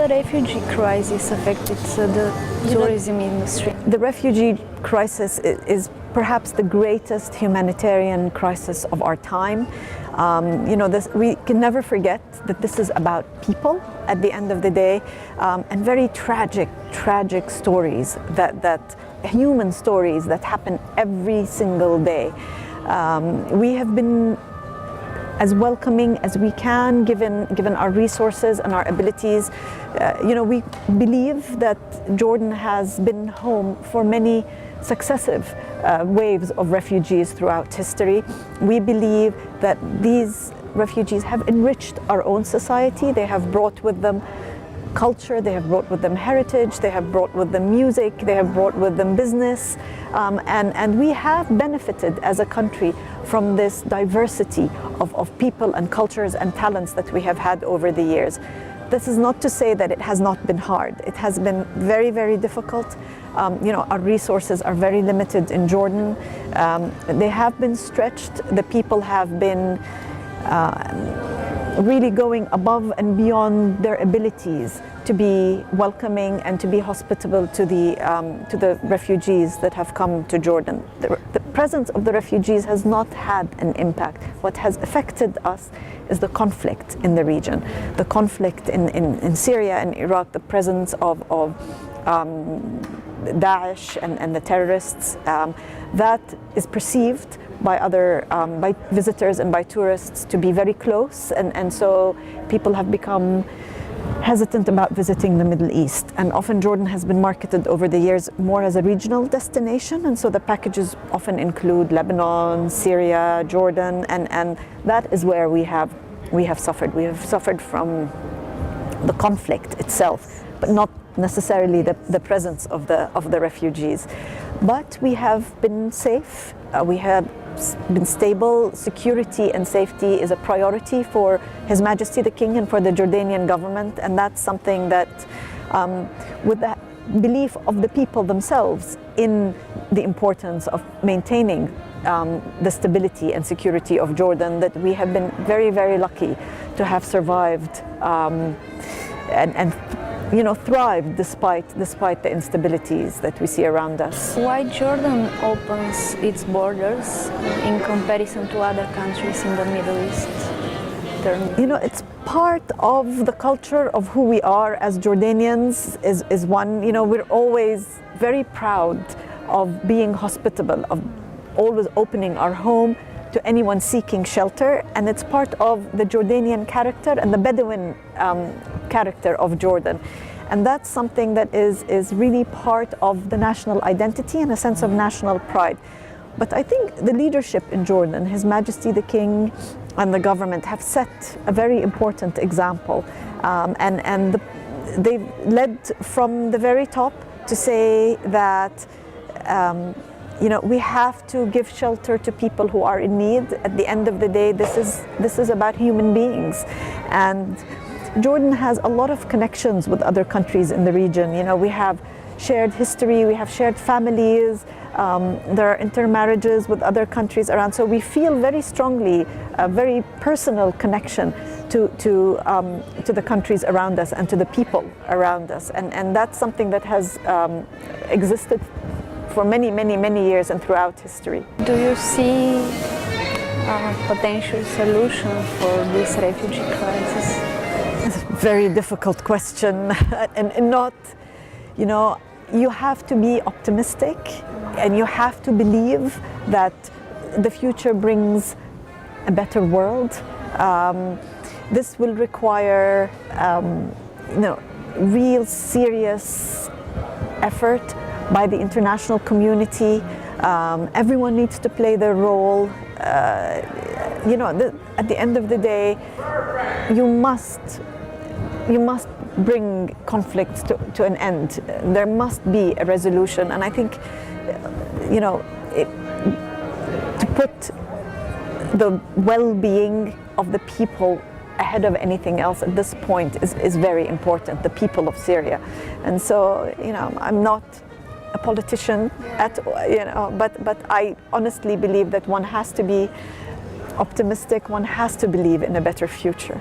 the refugee crisis affected the tourism industry? The refugee crisis is perhaps the greatest humanitarian crisis of our time. We can never forget that this is about people at the end of the day, and very tragic stories, that human stories that happen every single day. We have been as welcoming as we can, given our resources and our abilities. We believe that Jordan has been home for many successive waves of refugees throughout history. We believe that these refugees have enriched our own society. They have brought with them culture, they have brought with them heritage, they have brought with them music, they have brought with them business, and we have benefited as a country from this diversity of people and cultures and talents that we have had over the years. This is not to say that it has not been hard. It has been very difficult. Our resources are very limited in Jordan. They have been stretched. The people have been really going above and beyond their abilities to be welcoming and to be hospitable to the refugees that have come to Jordan. The presence of the refugees has not had an impact. What has affected us is the conflict in the region, the conflict in Syria and Iraq, the presence of Daesh and the terrorists. That is perceived by visitors and by tourists to be very close, and so people have become hesitant about visiting the Middle East. And often Jordan has been marketed over the years more as a regional destination, and so the packages often include Lebanon, Syria, Jordan, and that is where we have suffered. We have suffered from the conflict itself, but not necessarily the presence of the refugees. But we have been safe. We have been stable. Security and safety is a priority for His Majesty the King and for the Jordanian government, and that's something that, with the belief of the people themselves in the importance of maintaining the stability and security of Jordan, that we have been very lucky to have survived and thrived despite the instabilities that we see around us. Why Jordan opens its borders in comparison to other countries in the Middle East? It's part of the culture of who we are as Jordanians. Is one, we're always very proud of being hospitable, of always opening our home to anyone seeking shelter, and it's part of the Jordanian character and the Bedouin character of Jordan. And that's something that is really part of the national identity and a sense of national pride. But I think the leadership in Jordan, His Majesty the King and the government, have set a very important example. They've led from the very top to say that we have to give shelter to people who are in need. At the end of the day, this is about human beings. And Jordan has a lot of connections with other countries in the region. We have shared history, we have shared families, there are intermarriages with other countries around. So we feel very strongly a very personal connection to the countries around us and to the people around us. And that's something that has existed for many years and throughout history. Do you see a potential solution for this refugee crisis? It's a very difficult question, and not, you have to be optimistic and you have to believe that the future brings a better world. This will require, real serious effort by the international community. Everyone needs to play their role. At the end of the day, you must bring conflicts to an end. There must be a resolution, and I think, to put the well-being of the people ahead of anything else at this point is very important, the people of Syria. And so, I'm not a politician but I honestly believe that one has to be optimistic, one has to believe in a better future.